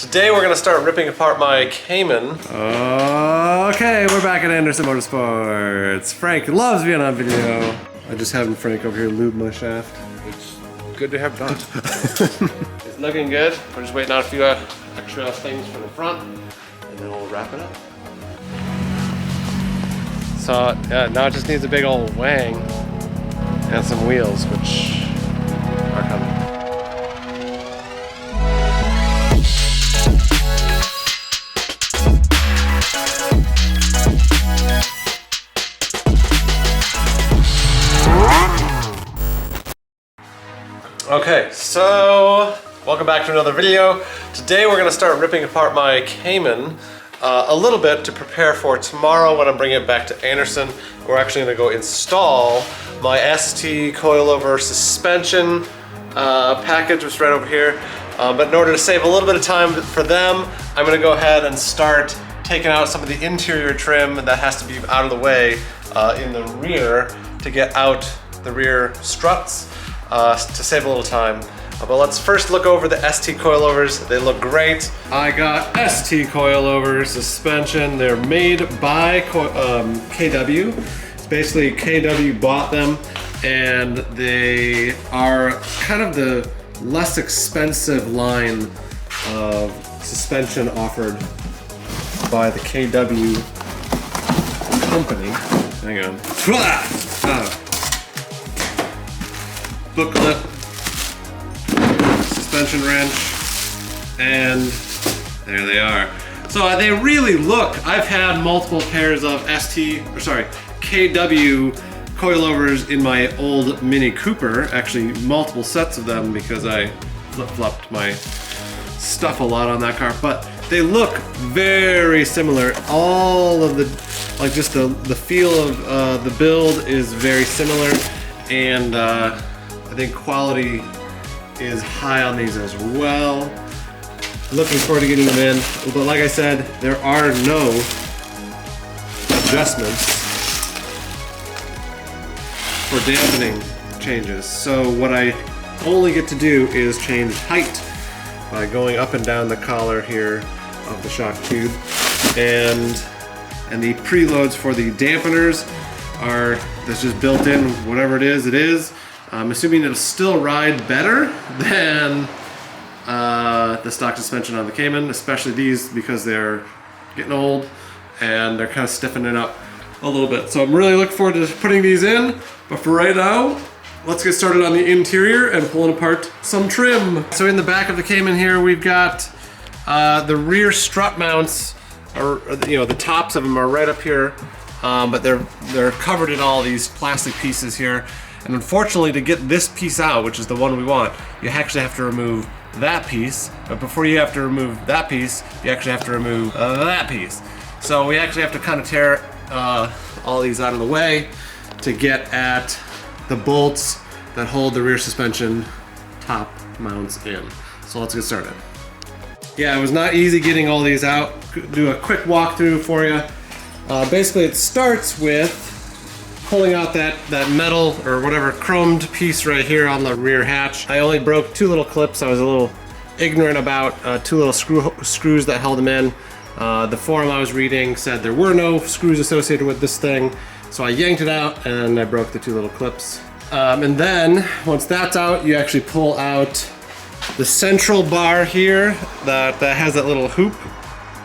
Today we're going to start ripping apart my Cayman. Okay, we're back at Anderson Motorsports. Frank loves being on video. I just having Frank over here lube my shaft. It's good to have done. It's looking good. We're just waiting on a few extra things for the front, and then we'll wrap it up. So yeah, now it just needs a big old wang and some wheels, which are coming. Okay, so welcome back to another video. Today we're going to start ripping apart my Cayman a little bit to prepare for tomorrow when I'm bringing it back to Anderson. We're actually going to go install my ST Coilover suspension package, which is right over here. But in order to save a little bit of time for them, I'm going to go ahead and start taking out some of the interior trim that has to be out of the way in the rear to get out the rear struts. To save a little time. But let's first look over the ST Coilovers. They look great. I got ST Coilover suspension. They're made by KW. It's basically KW bought them, and they are kind of the less expensive line of suspension offered by the KW company. Hang on. Booklet, suspension wrench, and there they are. So they really look, I've had multiple pairs of KW coilovers in my old Mini Cooper, actually multiple sets of them because I flip-flopped my stuff a lot on that car, but they look very similar. All of the, like just the feel of the build is very similar, and I think quality is high on these as well. Looking forward to getting them in. But like I said, there are no adjustments for dampening changes. So what I only get to do is change height by going up and down the collar here of the shock tube. And the preloads for the dampeners are, that's just built in, whatever it is, it is. I'm assuming it'll still ride better than the stock suspension on the Cayman, especially these because they're getting old and they're kind of stiffening up a little bit. So I'm really looking forward to putting these in, but for right now, let's get started on the interior and pulling apart some trim. So in the back of the Cayman here, we've got the rear strut mounts, or the tops of them are right up here, but they're covered in all these plastic pieces here. And unfortunately, to get this piece out, which is the one we want, you actually have to remove that piece. But before you have to remove that piece, you actually have to remove that piece. So we actually have to kind of tear all these out of the way to get at the bolts that hold the rear suspension top mounts in. So let's get started. Yeah, it was not easy getting all these out. Do a quick walkthrough for you. Basically, it starts with pulling out that metal or whatever chromed piece right here on the rear hatch. I only broke two little clips. I was a little ignorant about two little screws that held them in. The forum I was reading said there were no screws associated with this thing, so I yanked it out and I broke the two little clips. And then once that's out, you actually pull out the central bar here that has that little hoop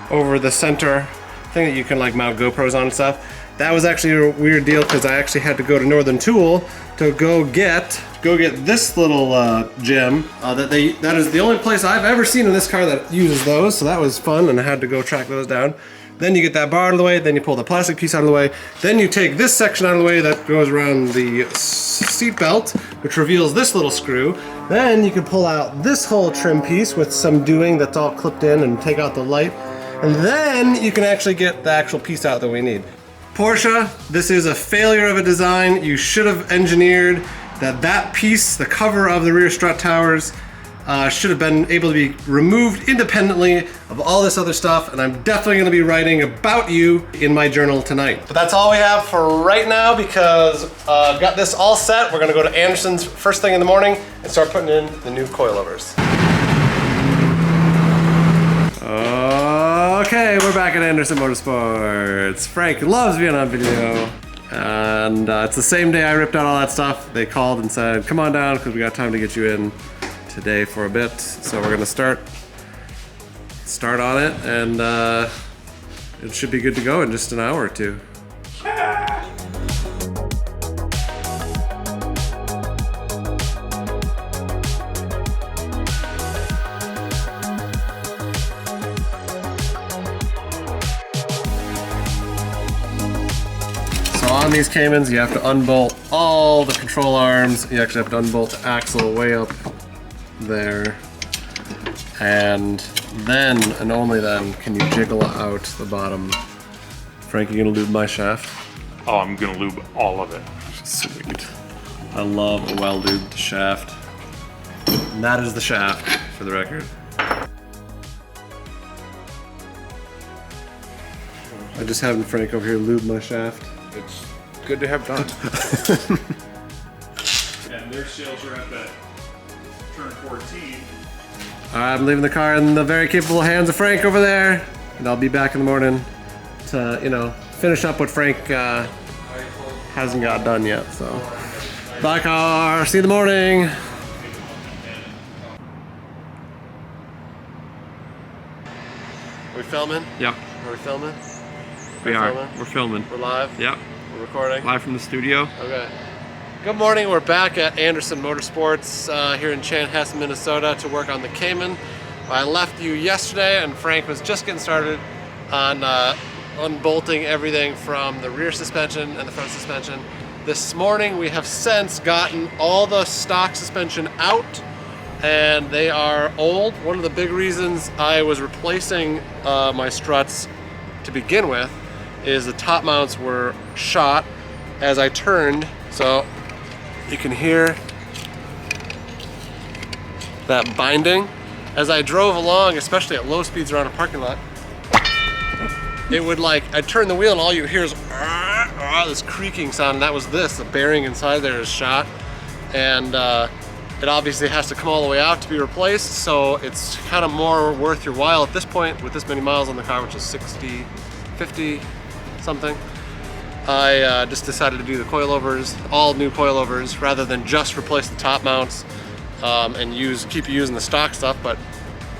over the center thing that you can like mount GoPros on and stuff. That was actually a weird deal because I actually had to go to Northern Tool to go get this little gem. That is the only place I've ever seen in this car that uses those, so that was fun, and I had to go track those down. Then you get that bar out of the way, then you pull the plastic piece out of the way, then you take this section out of the way that goes around the seat belt, which reveals this little screw. Then you can pull out this whole trim piece with some doing that's all clipped in and take out the light. And then you can actually get the actual piece out that we need. Porsche, this is a failure of a design. You should have engineered that piece, the cover of the rear strut towers, should have been able to be removed independently of all this other stuff, and I'm definitely gonna be writing about you in my journal tonight. But that's all we have for right now because I've got this all set. We're gonna go to Anderson's first thing in the morning and start putting in the new coilovers. back at Anderson Motorsports. Frank loves being on video. And it's the same day I ripped out all that stuff. They called and said, come on down because we got time to get you in today for a bit. So we're gonna start on it, and it should be good to go in just an hour or two. On these Caymans, you have to unbolt all the control arms. You actually have to unbolt the axle way up there. And then, and only then, can you jiggle out the bottom. Frank, you gonna lube my shaft? Oh, I'm gonna lube all of it. Sweet. I love a well-lubed shaft. And that is the shaft, for the record. I just having Frank over here lube my shaft. It's good to have done. And their sales are at that turn 14. I'm leaving the car in the very capable hands of Frank over there, and I'll be back in the morning to, you know, finish up what Frank hasn't got done yet. So, bye car, see you in the morning. Are we filming? Yep, Are we filming? we are. Filming? We're filming. We're live? Yep, We're recording? live from the studio. Okay. Good morning, we're back at Anderson Motorsports here in Chanhassen, Minnesota to work on the Cayman. I left you yesterday and Frank was just getting started on unbolting everything from the rear suspension and the front suspension. This morning we have since gotten all the stock suspension out, and they are old. One of the big reasons I was replacing my struts to begin with is the top mounts were shot as I turned, so you can hear that binding. As I drove along, especially at low speeds around a parking lot, it would I'd turn the wheel and all you hear is this creaking sound, and that was this. The bearing inside there is shot, and it obviously has to come all the way out to be replaced, so it's kind of more worth your while at this point with this many miles on the car, which is 50 something. I just decided to do the coilovers, all new coilovers, rather than just replace the top mounts and keep using the stock stuff. But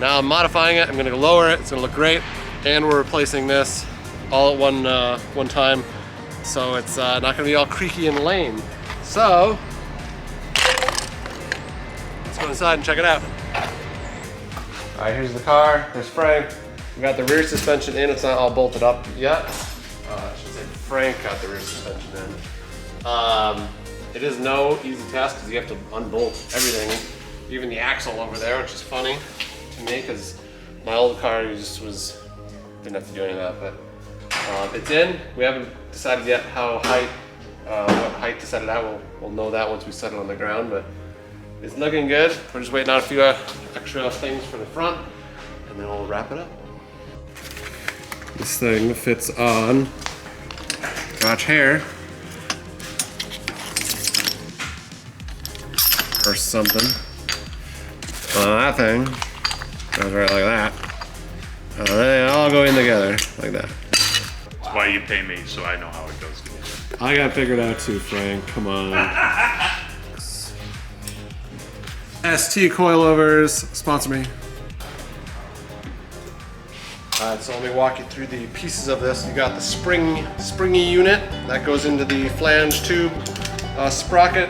now I'm modifying it. I'm gonna lower it. It's gonna look great, and we're replacing this all at one time, so it's not gonna be all creaky and lame. So let's go inside and check it out. All right, here's the car. There's Frank. We got the rear suspension in. It's not all bolted up yet. I should say Frank got the rear suspension in. It is no easy task because you have to unbolt everything, even the axle over there, which is funny to me because my old car didn't have to do any of that. But it's in. We haven't decided yet what height to set it out. We'll know that once we set it on the ground, but it's looking good. We're just waiting on a few extra things for the front, and then we'll wrap it up. This thing fits on, watch here, or something. That thing goes right like that. And they all go in together like that. That's why you pay me, so I know how it goes together. I got figured out too, Frank, come on. ST Coilovers, sponsor me. So let me walk you through the pieces of this. You got the springy unit that goes into the flange tube, sprocket,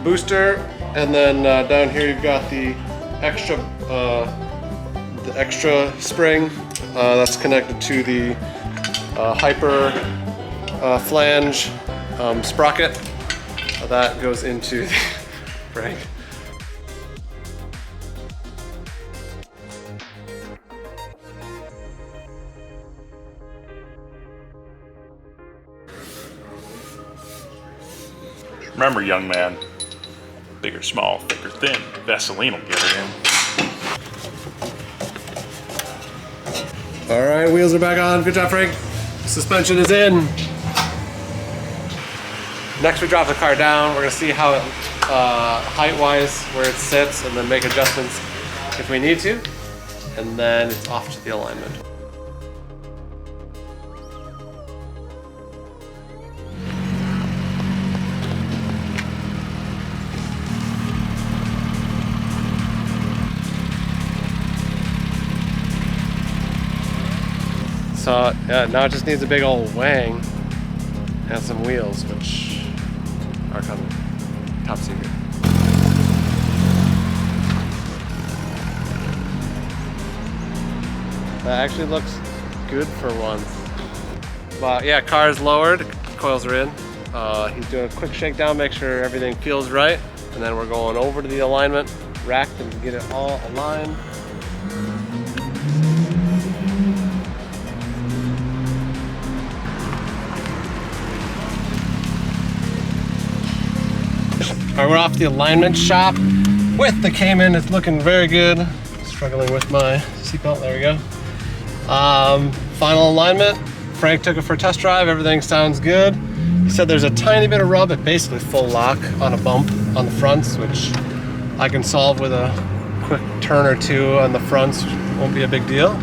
booster, and then down here you've got the extra spring that's connected to the hyper flange sprocket that goes into the Frank. Remember, young man, big or small, thick or thin, Vaseline will get it in. All right, wheels are back on. Good job, Frank. Suspension is in. Next, we drop the car down. We're gonna see how it, height-wise, where it sits, and then make adjustments if we need to. and then it's off to the alignment. So yeah, now it just needs a big old wang and some wheels, which are coming. Top secret. That actually looks good for once. But yeah, car is lowered, coils are in. He's doing a quick shakedown, make sure everything feels right. And then we're going over to the alignment rack and get it all aligned. All right, we're off the alignment shop with the Cayman. It's looking very good. Struggling with my seatbelt, there we go. Final alignment. Frank took it for a test drive, everything sounds good. He said there's a tiny bit of rub at basically full lock on a bump on the fronts, which I can solve with a quick turn or two on the fronts. Won't be a big deal.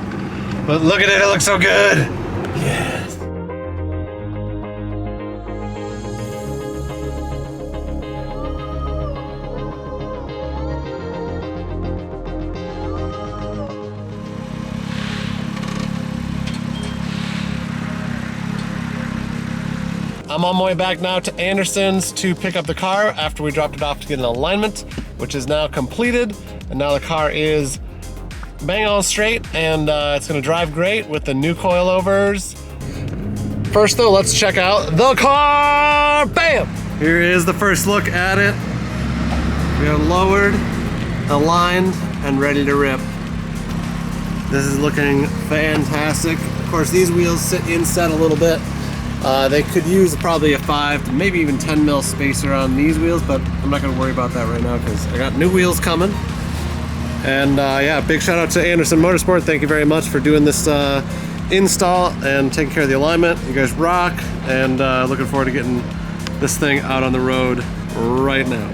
But look at it, it looks so good. Yes. I'm on my way back now to Anderson's to pick up the car after we dropped it off to get an alignment, which is now completed. And now the car is bang on straight, and it's gonna drive great with the new coilovers. First though, let's check out the car, bam! Here is the first look at it. We are lowered, aligned, and ready to rip. This is looking fantastic. Of course, these wheels sit inset a little bit. They could use probably a 5 to maybe even 10 mil spacer on these wheels, but I'm not gonna worry about that right now because I got new wheels coming. And yeah, big shout out to Anderson Motorsport. Thank you very much for doing this install and taking care of the alignment. You guys rock, and looking forward to getting this thing out on the road right now.